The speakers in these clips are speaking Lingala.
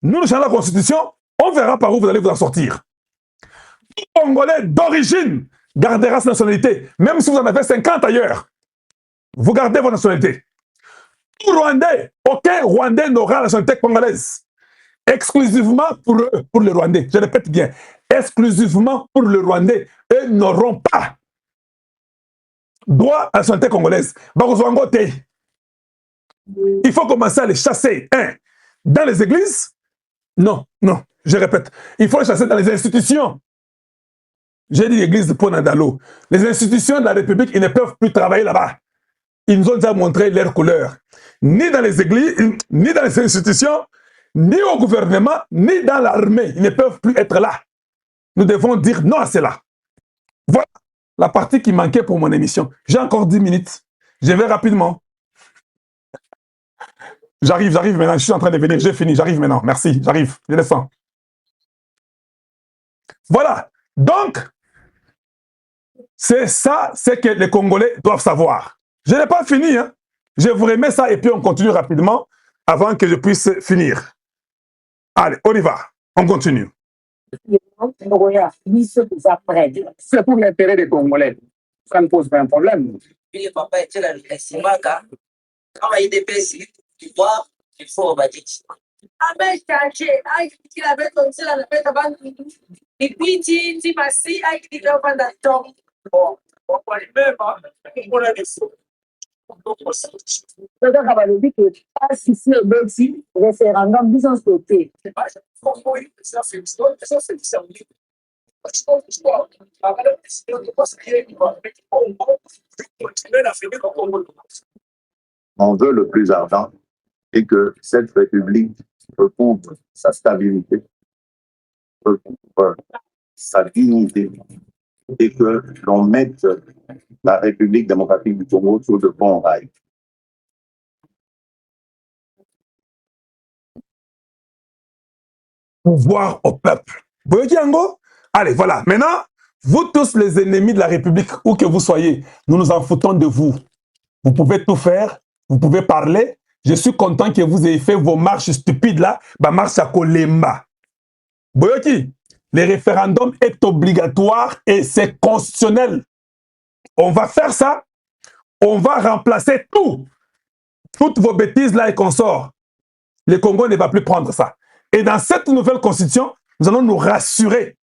nous changeons la constitution, on verra par où vous allez vous en sortir. Tout Congolais d'origine gardera sa nationalité, même si vous en avez 50 ailleurs. Vous gardez votre nationalité. Tout Rwandais, aucun Rwandais n'aura la nationalité congolaise. Exclusivement pour eux, pour les Rwandais. Je répète bien, exclusivement pour les Rwandais, eux n'auront pas droit à la nationalité congolaise. Il faut commencer à les chasser. Dans les églises, non, je répète, il faut les chasser dans les institutions. J'ai dit l'église pour Nadalo. Les institutions de la République, ils ne peuvent plus travailler là-bas. Ils nous ont déjà montré leur couleur. Ni dans les églises, ni dans les institutions, ni au gouvernement, ni dans l'armée. Ils ne peuvent plus être là. Nous devons dire non à cela. Voilà la partie qui manquait pour mon émission. J'ai encore 10 minutes. Je vais rapidement. J'arrive maintenant. Je suis en train de venir. J'ai fini. J'arrive maintenant. Merci. J'arrive. Je descends. Voilà. Donc, c'est ça, c'est que les Congolais doivent savoir. Je n'ai pas fini. Hein. Je vous remets ça et puis on continue rapidement avant que je puisse finir. Allez, on y va. On continue. C'est pour l'intérêt des Congolais. Ça ne pose pas un problème. Il faut on veut le plus ardent et que cette république recouvre sa stabilité, recouvre sa dignité et que l'on mette la République démocratique du Congo sur de bons rails. Pouvoir au peuple. Allez, voilà. Maintenant, vous tous les ennemis de la République, où que vous soyez, nous nous en foutons de vous. Vous pouvez tout faire, vous pouvez parler. Je suis content que vous ayez fait vos marches stupides là, marche à Kolemba. Boyoki, le référendum est obligatoire et c'est constitutionnel. On va faire ça, on va remplacer toutes vos bêtises là et consorts. Le Congo ne va plus prendre ça. Et dans cette nouvelle constitution, nous allons nous rassurer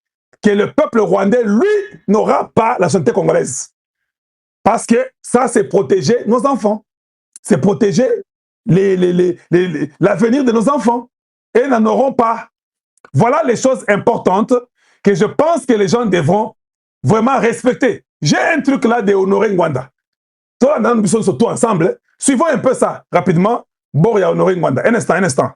que le peuple rwandais, lui, n'aura pas la nationalité congolaise. Parce que ça, c'est protéger nos enfants. C'est protéger l'avenir de nos enfants. Et n'en auront pas. Voilà les choses importantes que je pense que les gens devront vraiment respecter. J'ai un truc là de Honoré Ngwanda. Toi, nous sommes surtout ensemble. Suivons un peu ça rapidement. Boria Honoré Ngwanda. Un instant.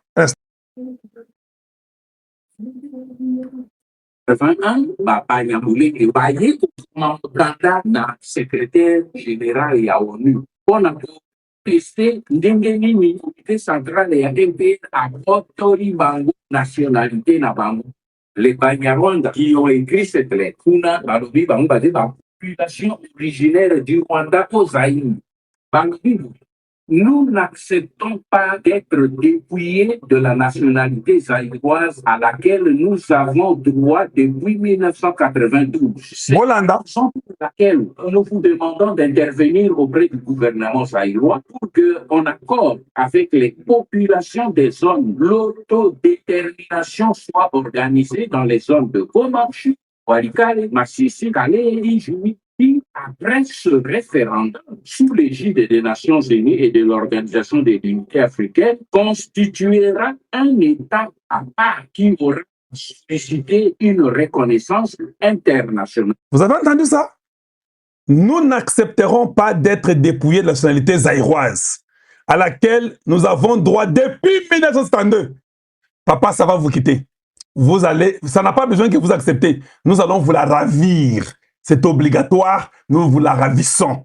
Secrétaire général ya ONU mpona koteste ndenge nini unité centrale ya MP akotori bango nationalité na bango. Les Banyarwanda qui ont écrit cette lettre kuna balobi bango baze ba population originaire du Rwanda au Zaïre. Nous n'acceptons pas d'être dépouillés de la nationalité zaïroise à laquelle nous avons droit depuis 1992. C'est la raison pour laquelle nous vous demandons d'intervenir auprès du gouvernement zaïrois pour qu'on accorde avec les populations des zones l'autodétermination soit organisée dans les zones de Gomarchi, Walikale, Massissi, Kale et Ijui. Après ce référendum, sous l'égide des Nations Unies et de l'Organisation des Unités africaines, constituera un État à part qui aura suscité une reconnaissance internationale. Vous avez entendu ça? Nous n'accepterons pas d'être dépouillés de la nationalité zaïroise, à laquelle nous avons droit depuis 1972. Papa, ça va vous quitter. Vous allez, ça n'a pas besoin que vous acceptez. Nous allons vous la ravir. C'est obligatoire, nous vous la ravissons.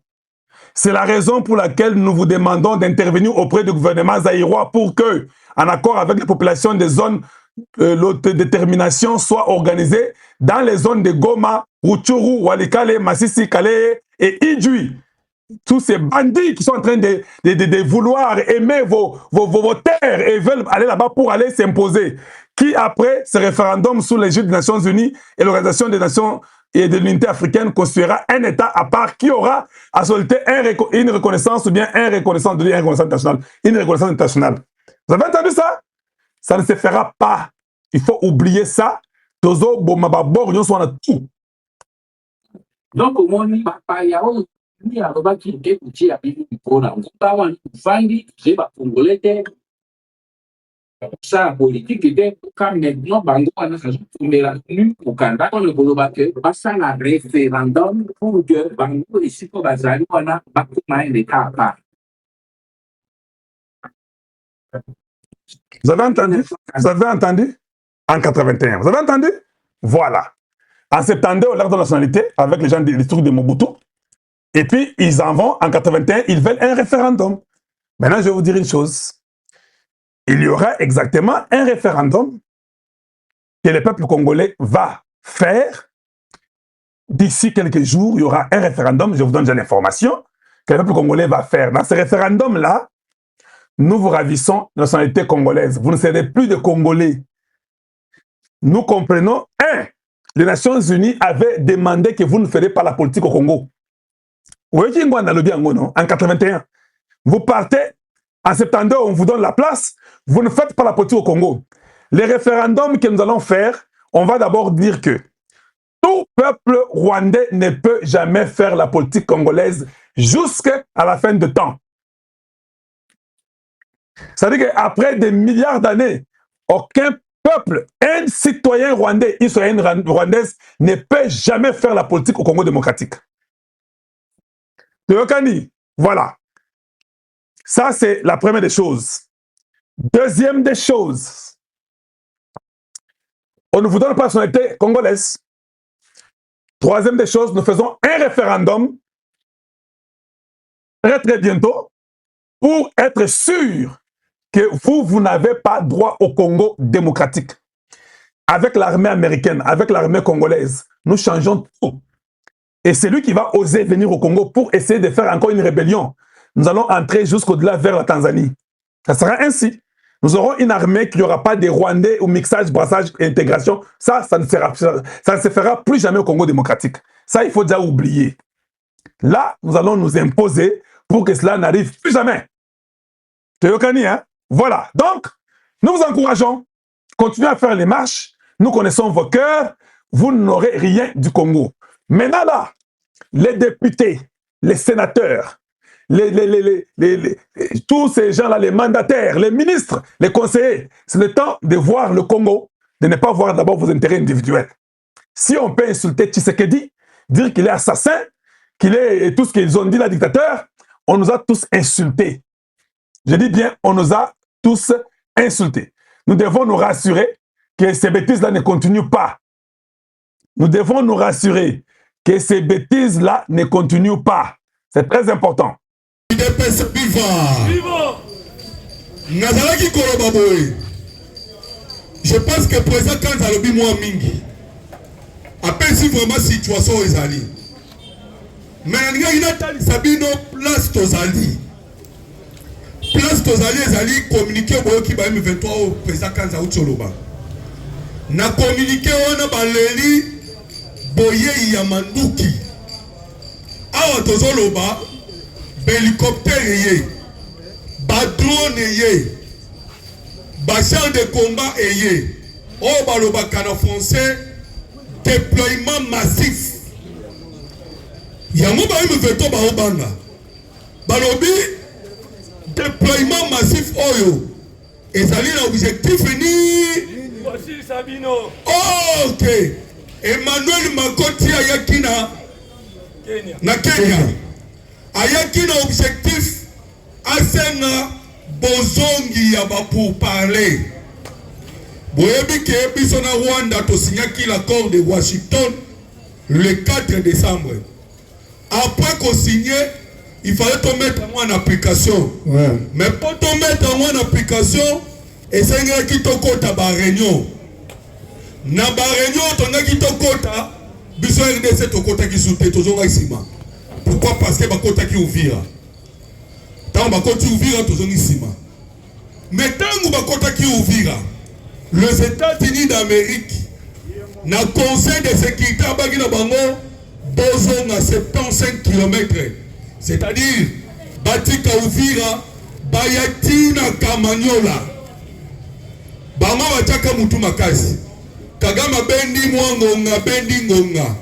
C'est la raison pour laquelle nous vous demandons d'intervenir auprès du gouvernement zaïrois pour que, en accord avec les populations des zones, l'autodétermination soit organisée dans les zones de Goma, Rutshuru, Walikale, Massissi, Kale et Ijui. Tous ces bandits qui sont en train de vouloir aimer vos terres et veulent aller là-bas pour aller s'imposer. qui, après ce référendum sous l'égide des Nations Unies et l'Organisation des Nations et de l'Unité africaine, constituera un État à part qui aura à solliciter une reconnaissance ou bien une reconnaissance internationale. Une reconnaissance internationale. Vous avez entendu ça? Ça ne se fera pas. Il faut oublier ça. Tozo bomababor yon soit tout. Donc, au moins, il y a ni à l'objet qui était outil à vivre pour la Fandi, c'est pas congolais. Ça, politique était quand maintenant, Bango, on a fait la tenue au Canada, on a fait un référendum pour que Bango et Siko Bazali, on a battu un État à part. Vous avez entendu? Vous avez entendu? En 81. Vous avez entendu? Voilà. En 72, on leur donne la nationalité avec les gens des trucs de Mobutu. Et puis, ils en vont, en 81, ils veulent un référendum. Maintenant, je vais vous dire une chose. Il y aura exactement un référendum que le peuple congolais va faire. D'ici quelques jours, il y aura un référendum, je vous donne déjà l'information, que le peuple congolais va faire. Dans ce référendum-là, nous vous ravissons la nationalité congolaise. Vous ne serez plus de Congolais. Nous comprenons, les Nations Unies avaient demandé que vous ne ferez pas la politique au Congo. En 81. Vous partez, en 72, on vous donne la place, vous ne faites pas la politique au Congo. Les référendums que nous allons faire, on va d'abord dire que tout peuple rwandais ne peut jamais faire la politique congolaise jusqu'à la fin de temps. C'est-à-dire qu'après des milliards d'années, aucun peuple, un citoyen rwandais, une citoyenne rwandaise ne peut jamais faire la politique au Congo démocratique. Voilà. Ça, c'est la première des choses. Deuxième des choses, on ne vous donne pas la nationalité congolaise. Troisième des choses, nous faisons un référendum très très bientôt pour être sûr que vous n'avez pas droit au Congo démocratique. Avec l'armée américaine, avec l'armée congolaise, nous changeons tout. Et c'est lui qui va oser venir au Congo pour essayer de faire encore une rébellion. Nous allons entrer jusqu'au-delà vers la Tanzanie. Ça sera ainsi. Nous aurons une armée qui n'aura pas des Rwandais ou mixage, brassage, intégration. Ça ne se fera plus jamais au Congo démocratique. Ça, il faut déjà oublier. Là, nous allons nous imposer pour que cela n'arrive plus jamais. Théokani, hein? Voilà. Donc, nous vous encourageons. Continuez à faire les marches. Nous connaissons vos cœurs. Vous n'aurez rien du Congo. Maintenant, là, les députés, les sénateurs, tous ces gens-là, les mandataires, les ministres, les conseillers, c'est le temps de voir le Congo, de ne pas voir d'abord vos intérêts individuels. Si on peut insulter Tshisekedi, dire qu'il est assassin, qu'il est tout ce qu'ils ont dit, là, dictateur, on nous a tous insultés. Je dis bien, on nous a tous insultés. Nous devons nous rassurer que ces bêtises-là ne continuent pas. Nous devons nous rassurer que ces bêtises-là ne continuent pas. C'est très important. Je pense que le président quand a lobby moi mingi. Après si vraiment situation est allée. Mais il a dit Sabino place tozali. Place tozali ezali communiquer boyo ki ba M23 au président Kanza Ucholoba. Na communiquer wana baleli boye ya manduki. Awa tozoloba hélicoptère yé, ba drone yé, ba char de combat yé. Oh baloba kana français déploiement massif. Yango ba M23 ba obanga. Balobi déploiement massif oyo. Ezali na objectif ni voici Sabino. Oh, OK. Emmanuel Makoti ayakina Kenya. Na Kenya. Ayaki na objectif asenga bozongi ya ba pour parler. Boyebi ke biso na Rwanda to signaki l'accord de Washington le 4 décembre. Après qu'on signe, il fallait te mettre en application. Ouais. Mais pour te mettre en application, et c'est un qui te kota ba réunion. Na ba réunion ton qui te kota, biso RDC to kota qui soute toujours ici. Pourquoi? Parce que bakota qui ouvira. Tant bakota ouvira toujours ici. Mais tant bakota qui ouvira, les États-Unis d'Amérique, na conseil de sécurité à Bagina Bango, besoin à 75 km. C'est-à-dire, Batika Uvira, Bayatina Kamanyola, Bama Bataka Mutu Makasi, Kagama Bendi Mwangonga, Bendi Ngonga.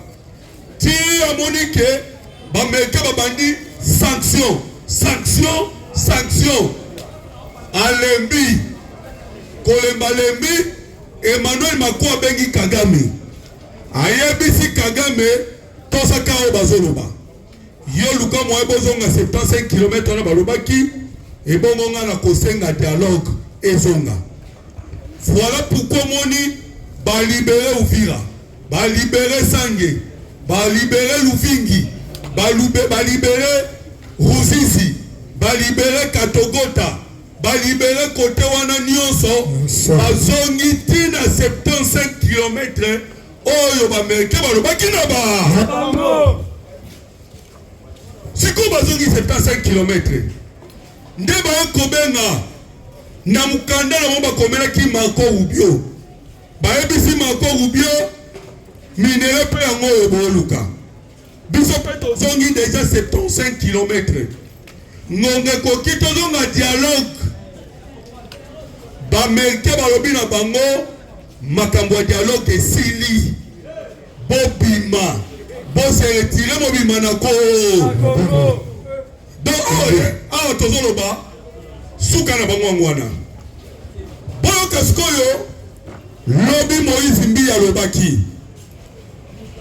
Ti Amonike, Bameka Babandi, sanction, sanction, sanction. Alembi, Kolemba Lembi, Emmanuel Macron Bengi Kagame. Ayebisi Kagame, Tosaka Obazoloba. Yo luka mwa bozonga 75 km na balobaki et bongonga na kosenga dialogue ezonga. Voilà pourquoi moni ba libérer Uvira, ba libérer Sange, ba libérer Luvingi, ba libérer Ruzizi, ba libérer Katogota, ba libérer côté wana nyonso, bazongi tina 75 km oyo ba merke balobaki na ba. Si vous avez 75 km, vous avez na mukanda na mba komela ki Marco Rubio. Ba ebisi Marco Rubio minere pe yango eboluka. Biso pe tozongi déjà 75 km. Ngonge koki tozonga dialogue. Ba merke balobi na bango makambo dialogue esili. Bobima. Bon, c'est retiré mon bimanako. Donc, ah, tozolo ba, souka na bangwana. Bon, kaskoyo, lobby Moïse Mbiya lobaki.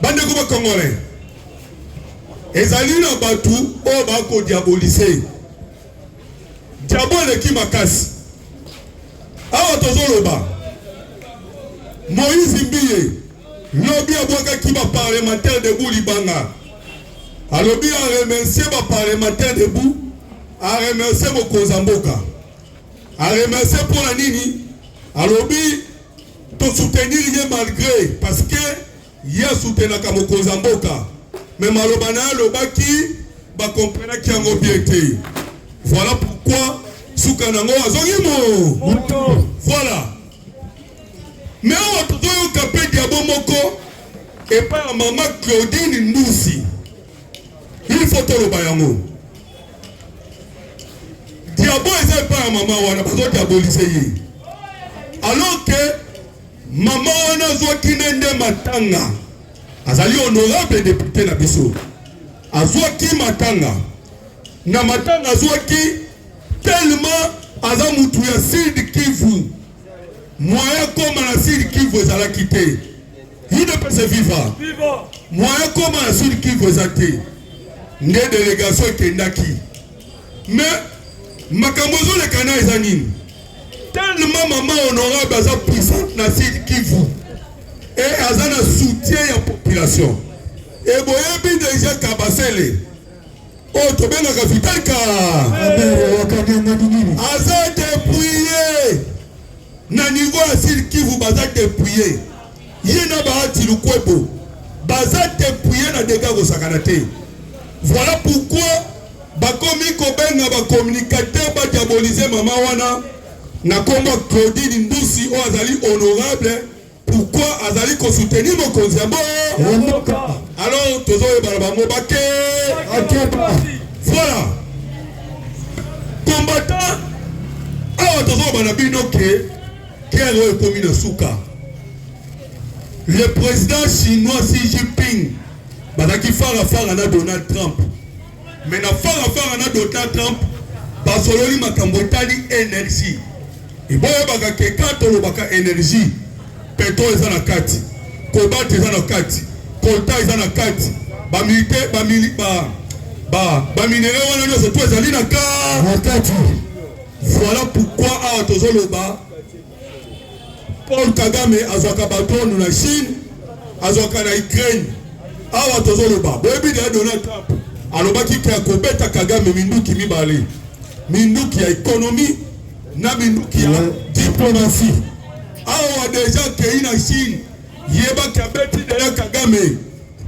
Bande ko Congolais. Ezali na batu o ba ko diaboliser. Diabole ki makasi. Ah, tozolo ba. Moïse Mbiya Lobby a qui va parlementaire debout Libanga. A lobby a remercié ma parlementaire debout, a remercié mon Kozamboka. A remercié pour la Nini. A lobby to soutenir malgré parce que il y a soutenu mon Kozamboka. Mais malobana lobaki ba comprendre qu'il y a un objectif. Voilà pourquoi Soukanango a zongimo. Voilà. Mais on doit capter Diabomoko et pas à maman Claudine Ndoussi. Il faut tout le bayango. Diabo est pas à maman wana parce que diabolisé. Alors que maman wana zo kinende matanga. Azali honorable député na biso. Azwa ki matanga. Na matanga zo ki tellement azamutu ya Sud Kivu. Moyen comme la Sud Kivu ezala quitté. Il ne peut se vivre. Moyen comme la Sud Kivu ezate. Né délégation kendaki. Mais makamozo le kana ezanine. Tellement maman honorable aza puissante na Sud Kivu. Et azana soutien à la population. Et boyebi déjà kabasele. Oh to benga kafitalka. Aza dépouillé. Na niveau à Sud Kivu baza dépouillé. Yena baati lukwebo. Baza dépouillé na dégâts au sakanate. Voilà pourquoi bakomi kobenga ba communicateur ba diaboliser maman wana na komba Claudine Ndoussi o azali honorable. Pourquoi azali ko soutenir mon konziambo? Alors tozo e barabango bake. Voilà. Combattant. Ah tozo banabino ke kero e komi na suka. Le président chinois Xi Jinping bazaki fara na Donald Trump. Mais na fara na Donald Trump basololi makambo etali énergie. Et boye baka ke kato baka énergie. Pétrole eza na kati, cobalt eza na kati, coltan eza na kati, ba militaire ba minerai wana nyonso to ezali na kati. Voilà pourquoi awa tozoloba Paul Kagame azwaka badrone na Chine, azwaka na Ukraine. Awa tozoloba boyebi de Donald Trump alobaki ke akobeta Kagame minduki mibale, minduki ya économie na minduki ya diplomatie. Awa déjà que na Chine yeba kabeti de Kagame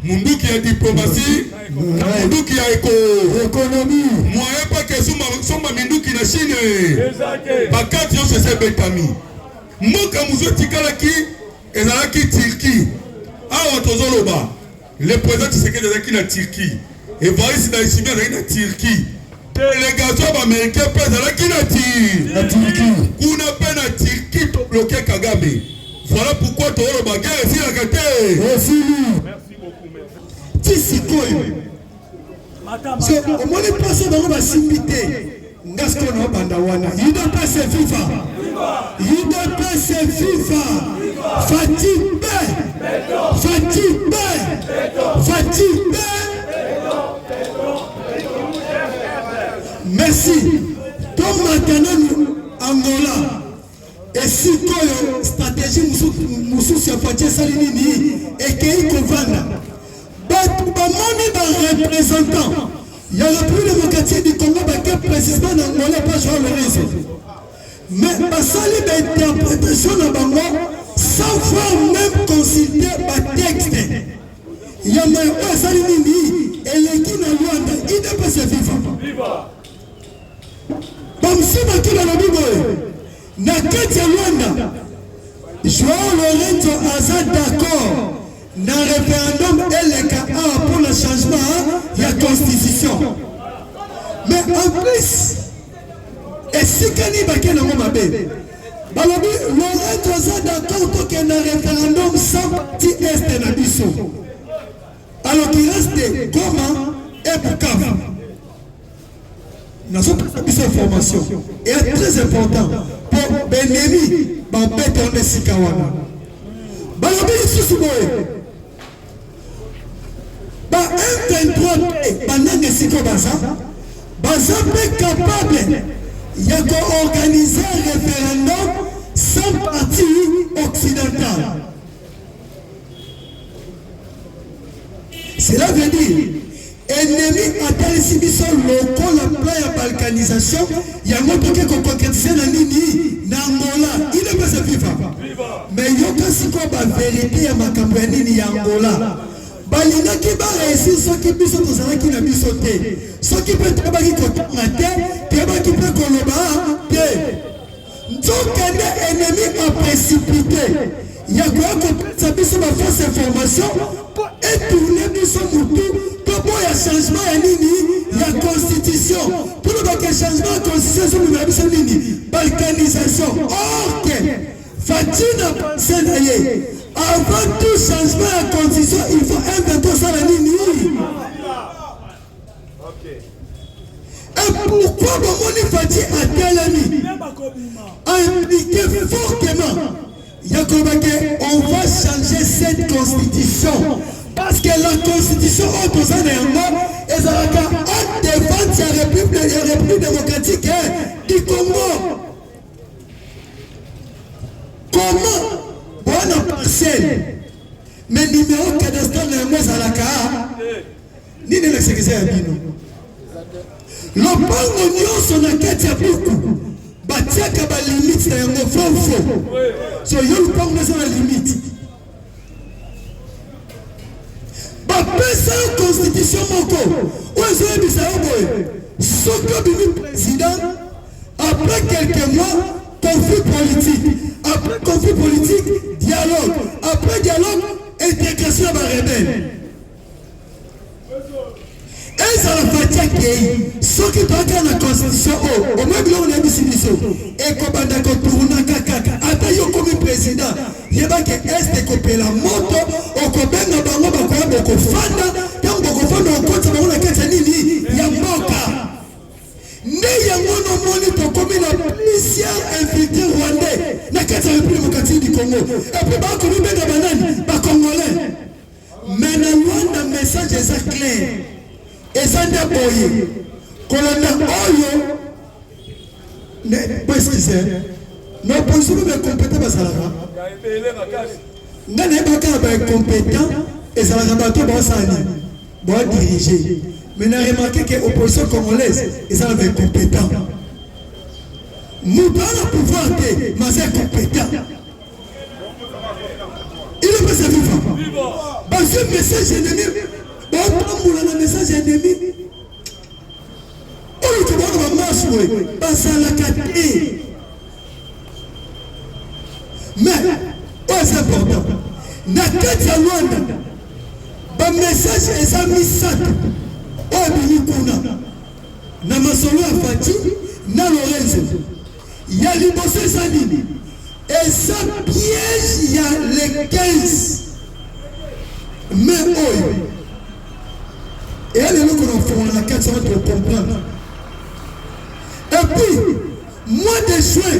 munduki ya diplomatie munduki ya économie moyen pas que soma minduki na Chine bakati yo se betami Mboka muzo tikalaki ezalaki Turquie. Awa tozoloba le président Tshisekedi ezalaki na Turquie. Evariste Ndayishimiye ezalaki na Turquie. Délégation américaine pe ezalaki na Turquie. Kuna pe na Turquie to bloquer Kagame. Voilà pourquoi tozoloba guerre ici la kate. Merci beaucoup, merci. Tisikoyo. So, au moins les personnes dans la similité. Ngasko na banda wana. Yida pese FIFA. Yida pese FIFA. Fatih B. Fatih B. Fatih B. Merci. Donc maintenant Angola. Et si koyo stratégie musu se Fatih Salinini et Kei Kovanda. Bamoni ba représentant. Il y a la plus démocratique du Congo qui est précisément dans Angola, pas jouer le réseau. Mais basali d'interprétation dans Bango sans voir même consulter le texte. Il y a un Salinini et l'équipe de Rwanda, il n'est pas se vivre. Comme si tu l'as dit, na kati ya Rwanda, Joao Lorenzo aza d'accord. Dans le référendum, elle est pour le changement de la constitution. Mais en plus, et si Kani Baké n'a pas fait, Lorenzo est d'accord qu'il y a un référendum sans parti est de Nabiso. Alors qu'il reste Goma et Bukavu. Nous avons pas cette information. Et c'est très important pour Benemi, Bambette et Sikawana. Balobi Susuboye. M23 banane siko baza capable d'organiser un référendum sans parti occidental. Cela veut dire ennemi atteint si biso local la plan de balkanisation, il y a un autre qui concrétiser dans nini na Angola, il est pas se vivre. Mais il y a aussi la vérité à ma campagne ya Angola. Balina qui va réussir ceux qui puissent nous avoir qui n'a pu sauter. Ceux qui peuvent travailler contre la terre, qui peuvent colorer. Donc, un ennemi a précipité. Il y a quoi que ça puisse ma fausse information pour étourner son moutou. Pour qu'il y ait un changement à Nini, il y a constitution. Pour qu'il y ait un changement à constitution, nous avons Nini. Balkanisation. Or, Fatina Senaye. Avant tout changement à la constitution, il faut inventer ça la Nini. Et pourquoi Bomoni Fati a Telemi impliqué fortement Yakobake, on va changer cette constitution. Parce que la constitution autosane est en défense de la République démocratique du Congo. Comment bonne parcelle, mais numéro cadastral de la Zalaka, ni de l'exécution à Bino. Le pango nyonso na kati ya buku batiaka ba limite na yango fofo. So yo le pango na la limite. Ba pesa constitution moko. Ozo bisao boy. Soko bimi président après quelques mois conflit politique. Après conflit politique, dialogue. Après dialogue, intégration à la rebelle. Et ça la fatigue. Ceux qui doivent la constitution, au moins on a dit et comme on a tourné kaka, après yo comme président, il y a que est coupé la moto, au copain na bango bakoya boko fanda, tant boko fanda on compte bango na kati nini, ya moka. Ne ya mono moni to comme la policière infiltré rwandais, na kati République démocratique du Congo. Et puis ba ko bi bega banani, ba congolais. Mais na Rwanda message est clair. Et ça n'a pas eu. Colonel Oyo, ne pas excusez. Non, pour ce qui est compétent, c'est la n'a pas compétent et ça n'a pas été dirigé. Mais on a remarqué que l'opposition congolaise est compétent. Nous avons le pouvoir, mais c'est compétent. Il est pas se vivre. Parce que le message ennemi. Un message ennemi. On le marche, la Mais, c'est important. Na kati ya Rwanda, ba message eza misatu. Oyo bilikuna. Na masolo ya Fati, na Lorenzo. Ya liboso eza nini? Eza piège ya le 15. Mais oyo. Et elle est là qu'on a fait la carte pour comprendre. Et puis, mois de juin,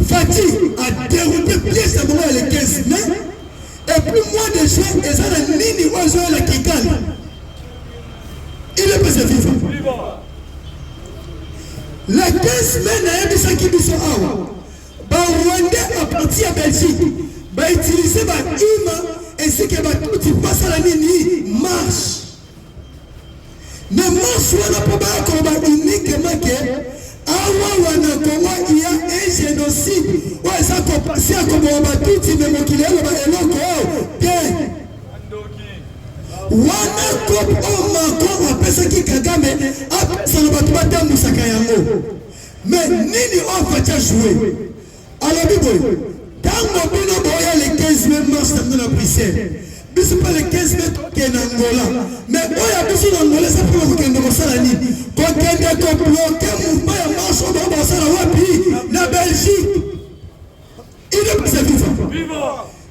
Fatih a dérouté pièce de moment le 15 mai. Et puis, mois de juin, et ça, la Nini Ozo et la Kikali. Il est passé vivant. Le 15 mai, il y a des qui sont là. Les Rwandais, à partir de Belgique, ils utilisent les ainsi que tout passe à la ligne marche. Mais marche, on n'a pas combat uniquement que il y a un génocide. Ouais, ça passe à comme on va tout dire, mais qu'il y a un loco. Wana kop o mako apesa ki Kagame apesa na batu batamu sakayango. Mais nini on va déjà jouer? Alors biboy, tango bino boya le 15 mai mars dans la Bruxelles. Biso pas le 15 mai qui est en Angola. Mais oya biso en Angola ça peut vous kende mosala ni. Ko kende ko bloquer mouvement ya marche on va mosala wapi na Belgique. Il est pas vivant.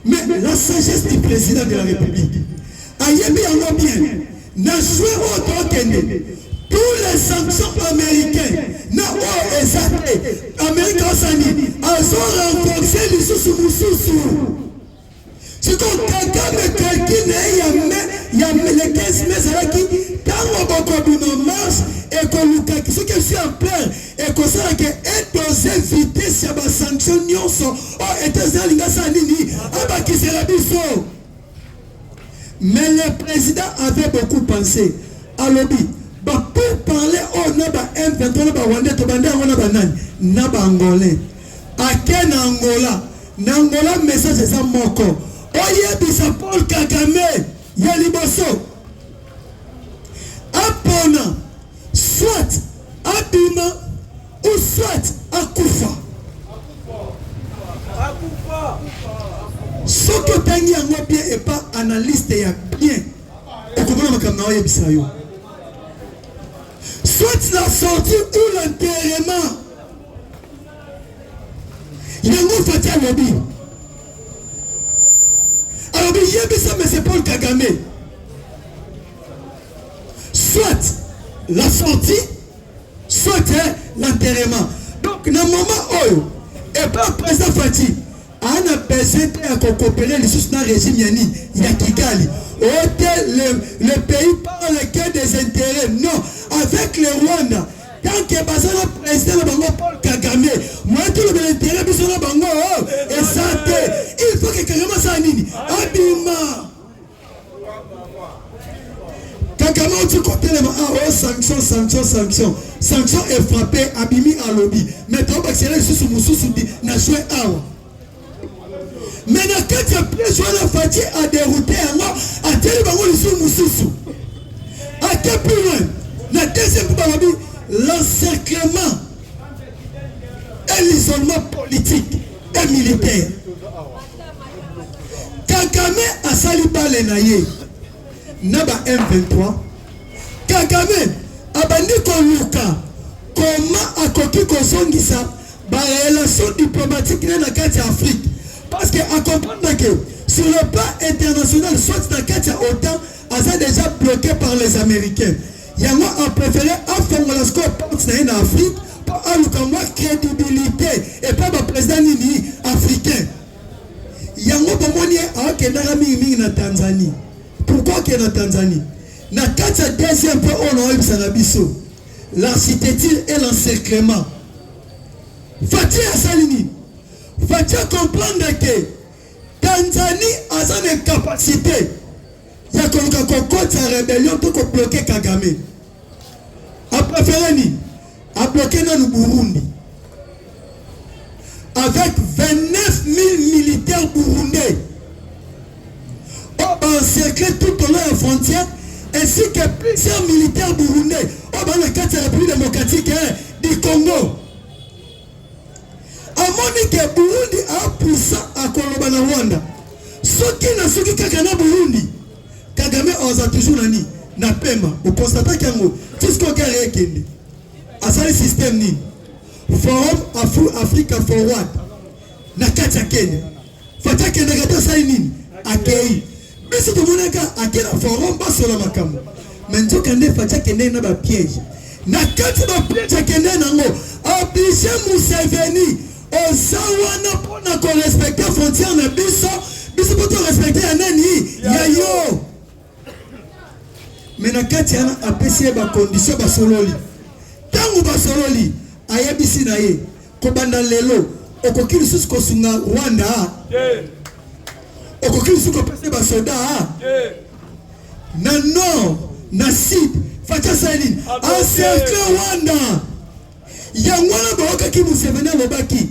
Mais la sagesse du président de la République. Ayebi yango bien. Na joué au tokende. Tous les sanctions américaines na o ezate Amérique osani ont renforcé les sous-sous. C'est qu'on Kagame quelqu'un il y a les 15 mai qui tango boko bino mars et qu'on luka qui sont que suis en plein et qu'on sait que un dosé vitesse ya ba sanction nyonso o États-Unis ngasa nini aba qui sera biso. Mais le président avait beaucoup pensé à lobby. Pour parler au Naba M23, Naba Wande, Tobande, Naba Nan, Naba Angolais. À quel Angola? N'Angola, message est ça moko. Oye, bisa Paul Kagame, Yaliboso. Apona, soit Abima, ou soit Akufa. Ce que tu as bien et pas analyste et bien. Et comment on a bisa yo? Soit la sortie ou l'enterrement. Il y a un Fatih à lobby. Alors, il y a ça, mais c'est Paul Kagame. Soit la sortie, soit l'enterrement. Donc, dans le moment où, et pas président Fatih, on a besoin de coopérer les sources dans le régime Yanni, il y a Kigali. Le pays par lequel des intérêts. Non, avec le Rwanda. Tant que le président de Paul Kagame, moi tout l'intérêt de Bango, et ça, il faut que Kagame s'en aille. Abima. Kagame, tu côté les sanctions. Sanctions est frappé, abimi à lobby. Mais tu vas accélérer sous Moussou, n'a joué à. Mais quand tu as pris sur la Fatih à dérouter, à Télébango, les sous-moussous. À quel plus loin, la deuxième fois, l'encerclement et l'isolement politique et militaire. Kagame a sali balenaye, Naba M23. Kagame a bandi koluka, comment a koki kosongisa, ba relation diplomatique dans la carte Afrique. Parce qu'à comprendre que sur le plan international, soit dans le cas de l'OTAN, a déjà bloqué par les Américains. Yango a préféré faire la score en Afrique pour avoir crédibilité et pas le président nini africain. Yango bomoni a kendara mingi na Tanzanie. Pourquoi qu'il est en Tanzanie? Na kati deuxième point on a eu sanabiso. L'architecture et l'encerclement. Fatih Salini. Faut-il comprendre que Tanzanie a une capacité. Il y a une rébellion pour bloquer Kagame. A préféré à bloquer le Burundi. Avec 29 000 militaires burundais. On a encerclé tout au long de la frontière ainsi que plusieurs militaires burundais. On a le cas de la République démocratique du Congo. A Monique que Burundi a poussé à Koloba na Rwanda. Ce qui kaka na Burundi, Kagame oza toujours nani na pema. Vous constatez qu'il tout ce qu'on a rééquilibré. À ça le système ni Forum Africa Forward na kati ya Kenya. Fata Kenya gata sa nini akei. Mais tout le monde a akela forum ba sur la makambo. Mais ndio kande fata Kenya na ba piège. Na kati ba piège Kenya na ngo obligé Museveni ozawana pona ko respecter frontière na biso poto respecter anani ya yo. Mais na kati ana apesi ba condition ba sololi. Tangu ba sololi ayebisi na ye ko banda lelo okokili susu ko sunga Rwanda. Okokili susu ko pese ba soda. Na nord na sud facha salini encercle Rwanda. Yangwana baoka ki Museveni lobaki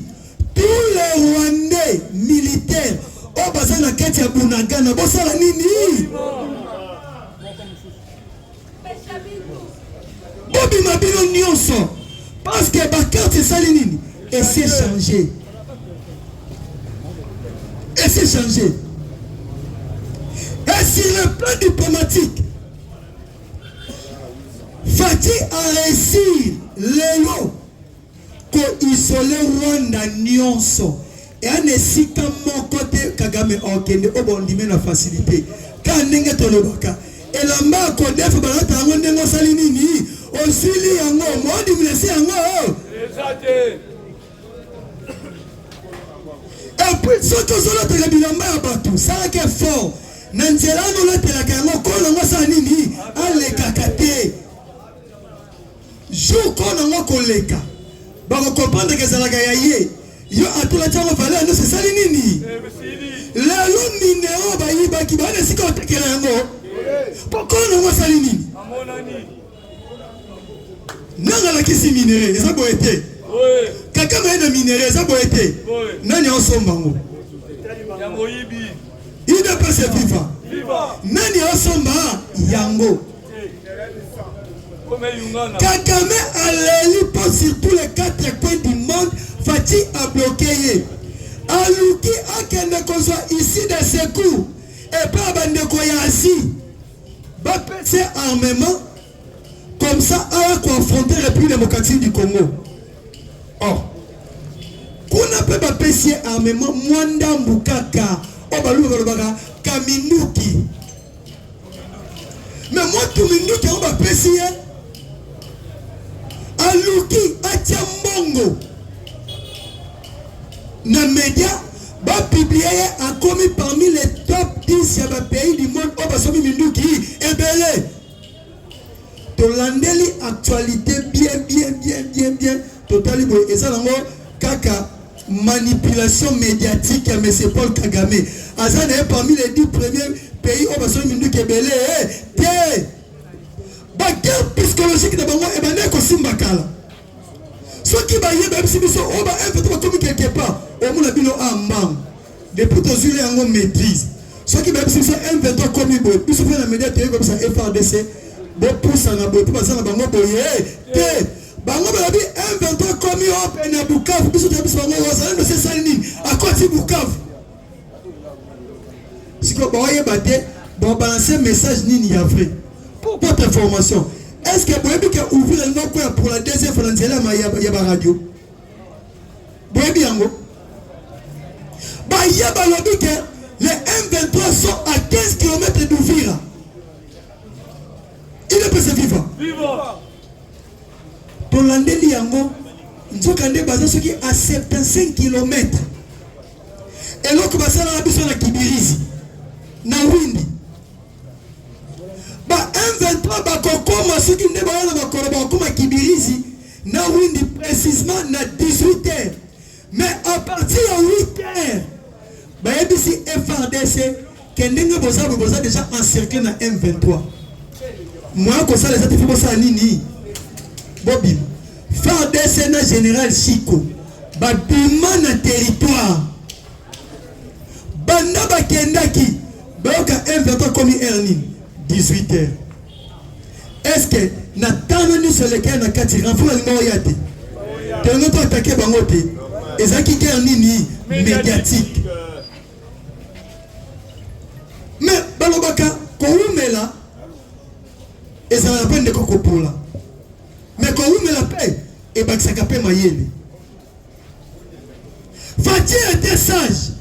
tous les Rwandais militaires au bazar na kati ya Bunagana bosala nini? Bobi mabino nyonso parce que bakarte sali nini? Et c'est changé. Et c'est changé. Et sur le plan diplomatique, Fati a réussi Léo ko isolé Rwanda nyonso. Et en esika mon côté Kagame okende obondime na facilité. Ka ndenge tolobaka. Et la mba ko def balata ngo ndengo sali nini? Osili yango modi mlesi yango. Exacte. Et puis ce que zola te bilamba ya batu, ça qui est fort. Nanzela no la te la kango ko ngo sa nini? Ale kakate. Jo ko ngo koleka. Ba ko comprendre que ça la gaye. Yo atula chango valeur no c'est ça nini? La lo minero ba yiba ki ba na sika otekela yango. Pourquoi ngo sa nini? Amonani. Nanga la kisi minéré, ça doit être. Oui. Kaka na minéré, ça doit être. Oui. Nani osombango. Yango yibi. Il ne peut se vivre. Viva. Nani osomba yango. Kagame a l'élu pour sur tous les 4 coins du monde. Fati a bloqué. Aluki a kende qu'on soit ici de secours. Et pas bande koyasi. Ba PC armement. Comme ça, on a affronté la République démocratique du Congo. Or, qu'on appelle pas PC armement, Mwanda Mbukaka, Obalou Balobaka, Kaminuki. Mais moi, tout Minuki, on va PC, Aluki, Atiambongo. Dans les médias, va publier a commis parmi les top 10 pays du monde, on va sauver Minuki, et belé. Tolandeli actualité bien totali boy et ça nango kaka manipulation médiatique à M. Paul Kagame azan est parmi les 10 premiers pays où baso mindu kebele te ba guerre psychologique de bango e bande ko simbakala so ki ba yeba biso o ba invité comme quelque part o mona bino ambam depuis to zule yango maîtrise so ki ba biso invité comme boy biso fait la média télé comme ça FRDC bo poussa na bo poussa na bango boye te bango ba bi M23 komi open na Bukavu biso te biso bango wasa no se salini akoti Bukavu siko ba oye bate bon balancer message nini ya vrai pour votre information est-ce que boye bi que ouvrir le nom pour la deuxième fois dans ya ba radio boye bi yango ba ya ba lobi que les M23 sont à 15 km d'Uvira. Il ne peut se vivre. Vivre. Pour l'andeli yango, nous sommes basés sur qui à 75 km. Et là, nous sommes basés na Kibirizi, na Windi. Ba M23 ba kokoma sur qui ne ba na koroba kokoma Kibirizi, na Windi précisément na 18h. Mais à partir de 8h, ba ebisi FRDC kendenge boza déjà encerclé na M23. Moi, comme ça, les autres filles, ça nini. Bobby, faire des sénats général Chico, babima na territoire. Banda bakendaki, baoka M23 comme Ernin, 18h. Est-ce que na tano ni sur lequel na kati renfort na ngao yate. Te ngoto attaquer bangote. ezaki guerre nini médiatique. Mais balobaka koumela ezala peine de kokopola. Mais koumela paix et bakisaka pe mayele. Fati était sage.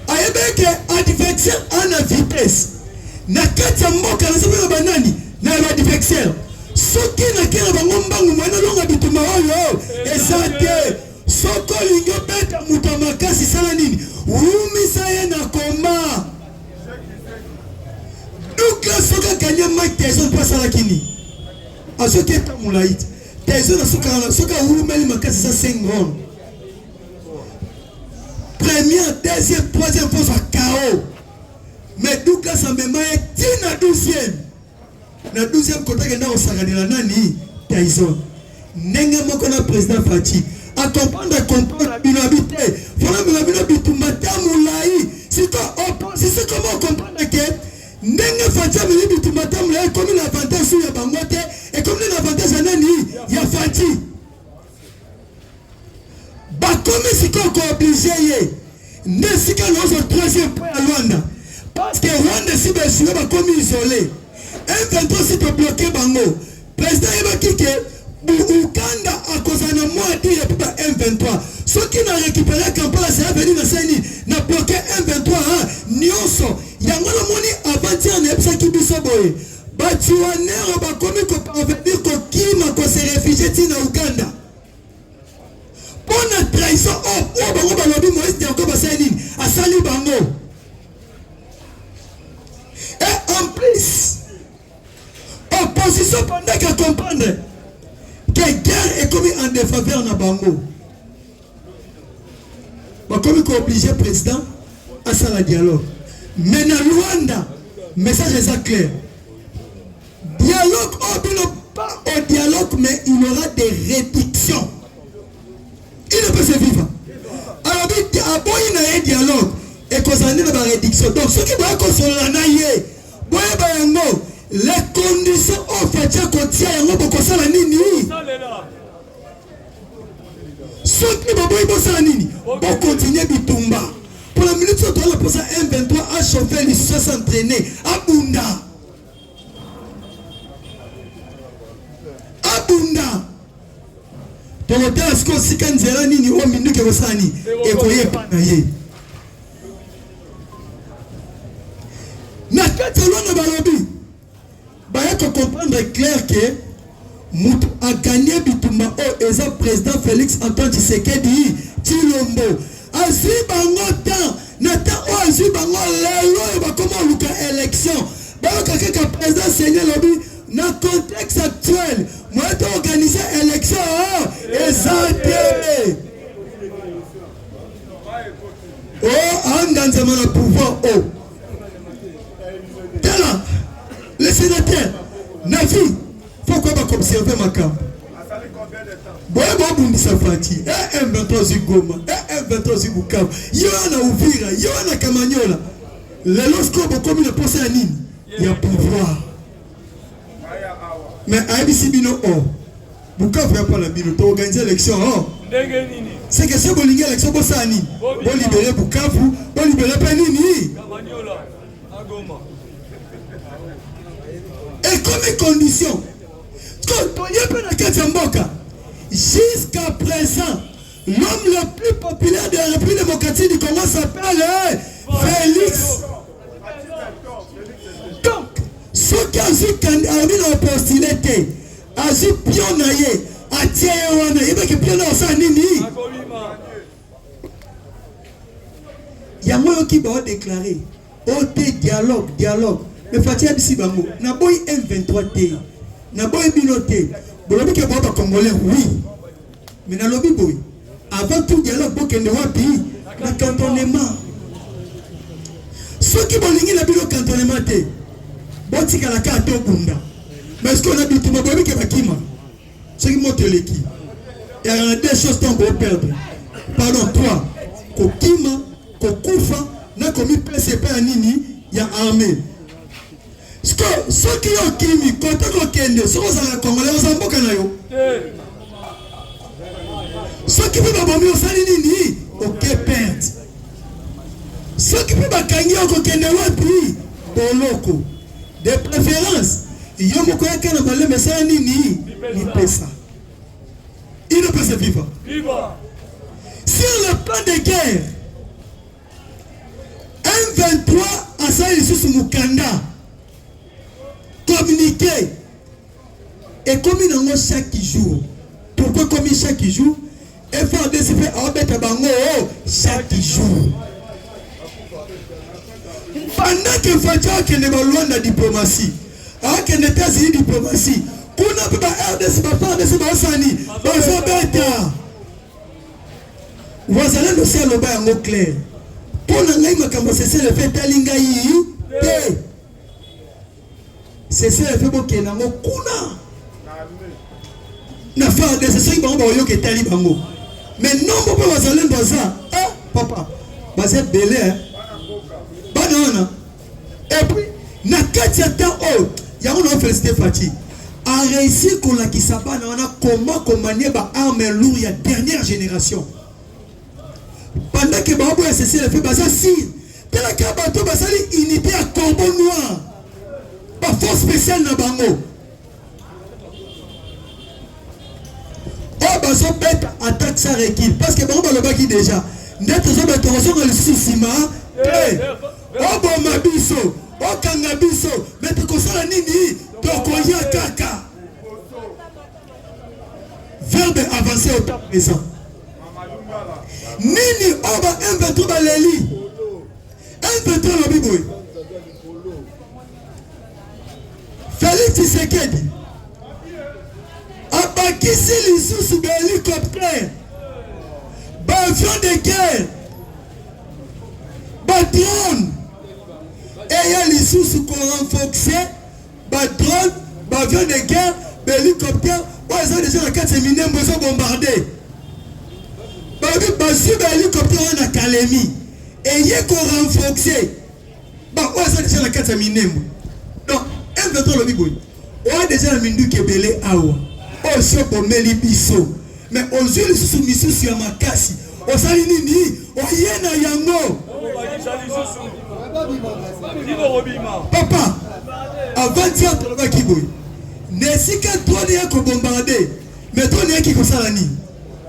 Ayebeke adversaire en vitesse. Na kati mboka na sababu banani na adversaire. Soki na kera bango mbangu mwana longa bituma oyo ezate. Soko lingo beta muta makasi sala nini? Rumisa ye na komba. Douglas soka kanya Mike Tyson pasa la kini. Asoki eta mulaiti. Tyson soka rumeli makasi sa 5 rounds. Première, deuxième, troisième fois à KO. Mais Douglas a même été na 12e. Na 12e côté que na osagani la nani Tyson. Nenga moko na président Fati. A comprendre bino habité. Voilà bino bitumba tamulai. C'est comment comprendre que nenga Fati a bino bitumba tamulai comme l'avantage sur ya bangote et comme l'avantage à nani ya Fati. Comme si on obligé ne si qu'on a troisième point à Rwanda parce que Rwanda si bien sûr va comme isolé M23 si tu bloqué bango président il va quitter Uganda à cause de moi dire pour M23 ceux qui n'ont récupéré Kampala c'est venu dans Seni n'a bloqué M23 Nyonso yango la moni avant-hier n'est pas qui biso boy batuanero ba comme ko parvenir ko kima ko se réfugié tina Uganda. On a trahison, bango balobi Moïse de encore basenine à sali bango. Et en plus, opposition pendant qu'à comprendre que guerre est commis en défaveur na bango. Comme il obligé le président à ça la dialogue. Mais dans Rwanda, message est clair. Dialogue, pas au dialogue, mais il y aura des réductions. Il ne peut se vivre. Alors, il y a un dialogue et qu'on s'en est dans la réduction. Donc, ceux qui doivent consoler la naïe, les conditions au fait qu'on tient, on peut consoler la nini. Ceux qui doivent consoler la nini, on continue Bitumba. Pour la minute, on doit passer M23 à chauffer, les soins s'entraîner à Bunda. À Bunda. Est-ce que si quand zera nini o minute que vous sani et koye pa na ye na kati lona balobi ba ya comprendre clair que mutu a gagné bitumba o eza président Félix Antoine Tshisekedi Tshilombo azwi bango temps na temps o azwi bango lelo ba comment luka élection ba ka président Seigneur lobi dans le contexte actuel, moi j'ai organisé l'élection exacte. Oh, en dans le pouvoir, oh. Tela, le sénateur, Nafi, pourquoi pas observer ma camp? Bon, bon, ça fati. M23 Zigoma, M23 Zigukam, Yoana Ouvira, Yoana Kamanyola. Le loscope comme il pense à Nîmes, il y a pouvoir. Mais IBC Bino, oh, pourquoi vous n'avez pas la Bino pour organiser l'élection? Oh, c'est que c'est pour l'élection pour ça, pour libérer Bukavu, pour libérer Penini. Et comme condition, jusqu'à présent, l'homme le plus populaire de la République démocratique du Congo s'appelle Félix. Donc, ce qui a vu postulé, a vu pionnier, a tiéwana, il va que pionnier au sein nini. Il y a moi qui va déclarer, OT dialogue. Mais Fatia Bissibango, n'a pas M23 T, n'a pas Binoté. Bolobi que Boba Congolais, oui. Mais n'a lobby boy. Avant tout dialogue, pour qu'il ne soit pays, le cantonnement. Ceux qui vont ligner la bilo cantonnement, bon, si la carte au Bunda. Mais est-ce qu'on a dit tout le monde qui va Kima? Ceux qui montent l'équipe. Il y a deux choses qu'on peut perdre. Pardon, toi, Kokima, Kokufa, n'a commis PCP à Nini, il y a armée. Ceux qui ont Kimi, quand on a Kende, ceux qui ont Congolais, on s'en moque. Ceux qui peuvent abomber au salinini, ok, perte. Ceux qui peuvent bakangi au kenewapi, boloko. De préférence, il y a beaucoup de gens qui ont salinini, ni pesa. Il ne peut se vivre. Sur le plan de guerre, M23 a saisi sous Mukanda. Communiquer. Et comme il en a chaque jour. Pourquoi comme chaque jour? FARDC fait Abeta Bango chaque jour. Pendant que Fatia qui n'est pas loin de la diplomatie, qui n'est pas de diplomatie, qu'on a pas RDC, pas FARDC, pas Sani, pas Fabeta. Vous allez nous faire le bain en clair. Pour nous, quand c'est le fait Talingaï, c'est le fait que nous avons na FARDC, c'est ce qui est Talibango. Mais non, papa, vous allez dans ça. Papa, vous êtes belé. Banana. Et puis, na Katiata, il y a une félicité Fati. A réussi qu'on a qui s'abat, on a comment manier ba armes lourdes, il y a dernière génération. Pendant que Babou a cessé le fait, bah ça si. Tel que bateau, bah ça unité à corbeau noir. Pas force spéciale na bango. Oh bah ça bête attaque ça recule. Parce que bon bah le baki déjà. Net zo ba torsion le sisima. Oh bon mabiso. Oh kangabiso. Mais tu consala nini? Tokoya kaka. Verbe avancer au temps présent. Nini oba M23 baleli. M23 lobi boy. Félix Tshisekedi. Abakisi lisusu hélicoptère. Avion de guerre. Drone. Et il y a lisusu qu'on renforcé. Drone, avion de guerre, hélicoptère. Ils ont déjà la 4 minutes, ils ont bombardé. Basi hélicoptère en Académie. Et il y a qu'on renforcé. Ils ont déjà la 4 minutes. Donc, un de le bigoui. On a déjà la minute qui est belé awa. On se pour Melibiso. Mais aux yeux les sous-missus sur ma casse. On s'allie ni. On y est na yango. Papa, avant de dire le bakiboui. N'est-ce que toi n'y a qu'on bombardé. Mais toi n'y a qui qu'on s'allie.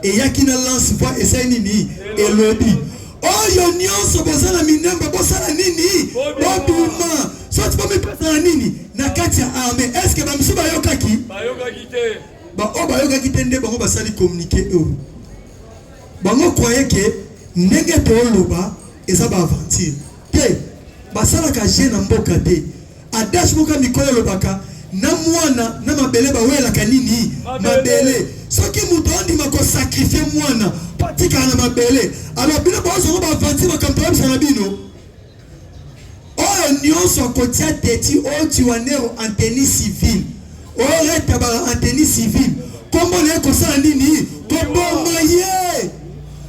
Et y a qui ne lance pas et ça ni et lobby. Oh yon nyonso boza na minemba boza na nini bobima so tu peux me passer na nini na kati ya armée est-ce que bamsu bayokaki te ba o bayokaki te nde bango basali communiquer eux bango croyait que ndenge to loba eza ba aventure te basala ka jeune mboka te adash moka mikolo lobaka na mwana na mabele ba wela kanini mabele soki muto ndima ko sacrifier mwana patika na mabele alors bino bozo ba aventure ba campagne sana bino o nyonso kotia teti o tiwanero en tenue civile o reta ba en tenue civile comment les ko sana nini ko bomaye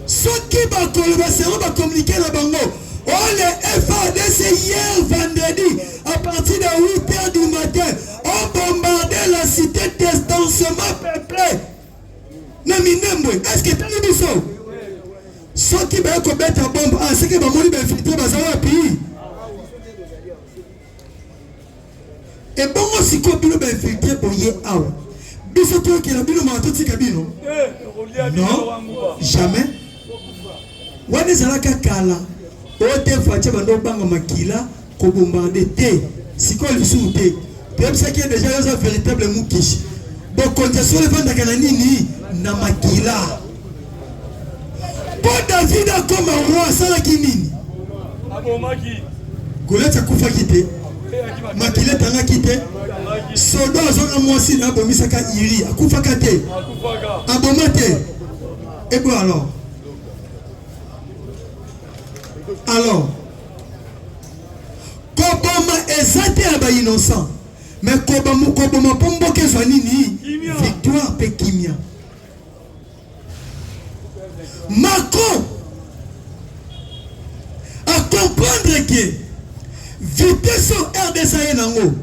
soki ba ko ba sero ba communiquer na bango oh les FARDC hier vendredi à partir de 8h du matin ont bombardé la cité d'estancement peuplée. Est-ce que tu as dit ça? Ceux qui veulent commettre la bombe, c'est que les gens infiltrés dans un pays. Et bon, si vous avez infiltré pour y aller, vous avez dit que vous avez non, jamais. Vous avez dit que ote fache bando banga makila ko bombarder te siko lisu te même ça qui est déjà un véritable mukishi bon condition le vendre kana nini na makila pour David comme roi sala kinini abomaki goleta kufa kite makila tanga kite sodo azona mwasi na bomisaka iri akufa kate abomate et bon alors, Kobama est à innocent, mais Kobama Pombo Kefanini, victoire Pekimia. Macron à comprendre que vitesse sur RDC Nango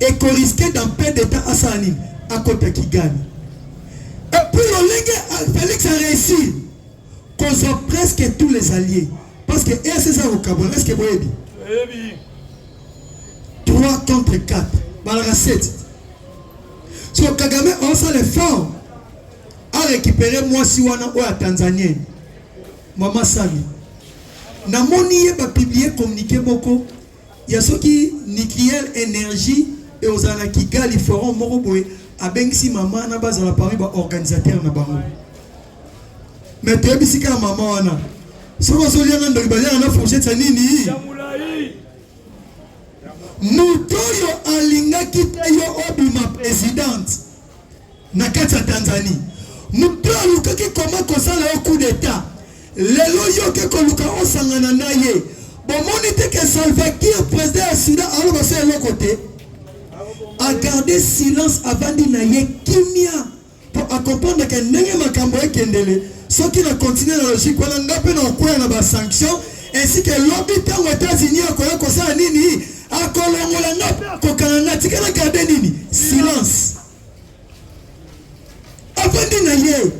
et qu'on risquait d'un peu d'état à Sanin à côté qui gagne. Et puis Félix a réussi qu'on soit presque tous les alliés. Parce que c'est ça au Gabon. Est-ce que vous avez dit 3 contre 4. Balara 7. So Kagame on s'en l'effort à récupérer moi si on a à Tanzanie. Maman Sami. Namoni va publier communiqué beaucoup. Il y a ceux qui nucléaire énergie et aux anakigali feront moroboé. Abengsi maman na base la Paris organisateur na bango. Mais tu es bisika maman wana. Soko solia na ndobali na fourchette sa nini? Mutoyo alinga kitayo obima présidente na kati ya Tanzanie. Mutoyo alukaki koma kosala au coup d'état. Lelo yo ke koluka osangana na ye. Bomoni te ke Salva Kiir président ya Soudan alors ba se côté. A garder silence avant de naye kimia pour accompagner que ndenge makambo ekendele ceux qui na continuer la logique wana ngape na okoya na ba sanction ainsi que lobby tango États-Unis akoya kosala nini akolongola ngape akokana na tikala garder nini silence avant de naye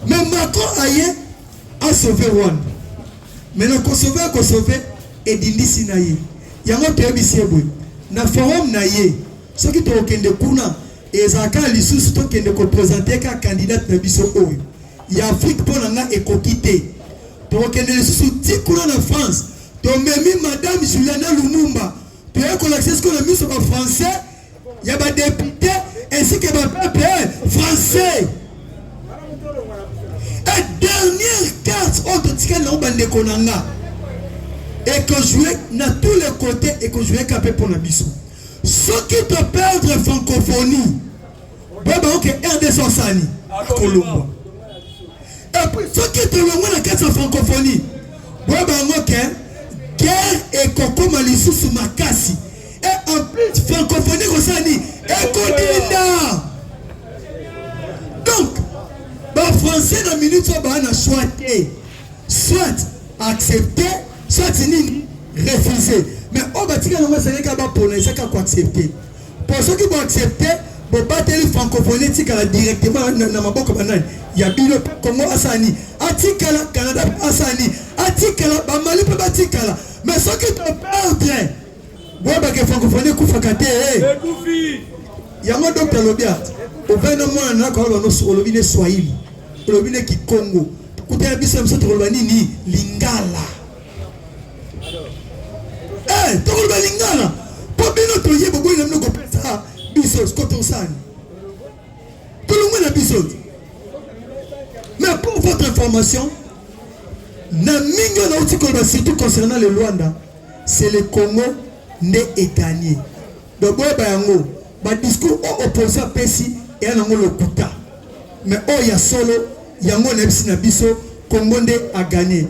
mais Macron aye a sauvé one mais na ko sauver et dindisi naye yango tebisi ebwe na forum na ye soki to okende kuna ezaka lisusu to kende ko présenter ka candidat na biso oyo ya Afrique pona nga ekokite to okende lisusu ti kuna na France to memi madame Juliana Lumumba to eko l'accès ko na miso ba français ya ba député ainsi que ba peuple français et dernière carte autre tika na bande konanga et que jouer na tous les côtés et que jouer capé pour la biso. Ceux qui te perdent francophonie, baba ok RDC Sani, Colombo. Et puis ceux qui te l'ont na carte francophonie, baba ok guerre et Coco Malissu sous Makasi. Et en plus francophonie Rosani et Kodinda. Donc, bah français dans minute soit bah na soit accepter soit refuser. Mais on va dire que nous allons pour accepter. Pour ceux qui vont accepter, pour battre les francophones directement dans ma boque, il y a Bilo Congo Asani, Atikala, Canada Asani, Atikala, Bamali Batikala. Mais ceux qui te perdent, voilà que francophonie Koufakate, il y a un docteur Lobiat, au 20 mois, on a quand même au Lobine Swahili, au Lobine qui Congo, côté à Bissam Sotrolani, Lingala. Eh, tu as lingala. Pour bien notre lieu, pour bien nous couper ça. Bisous, coton san. Tout le monde a bisous. Mais pour votre information, na mingo na uti kolba surtout concernant le Rwanda, c'est le Congo né et gagné. Donc boy bayango, ba discours opposé à Pessi et anango le kuta. Mais oh ya solo, yango na biso Congo né a gagné.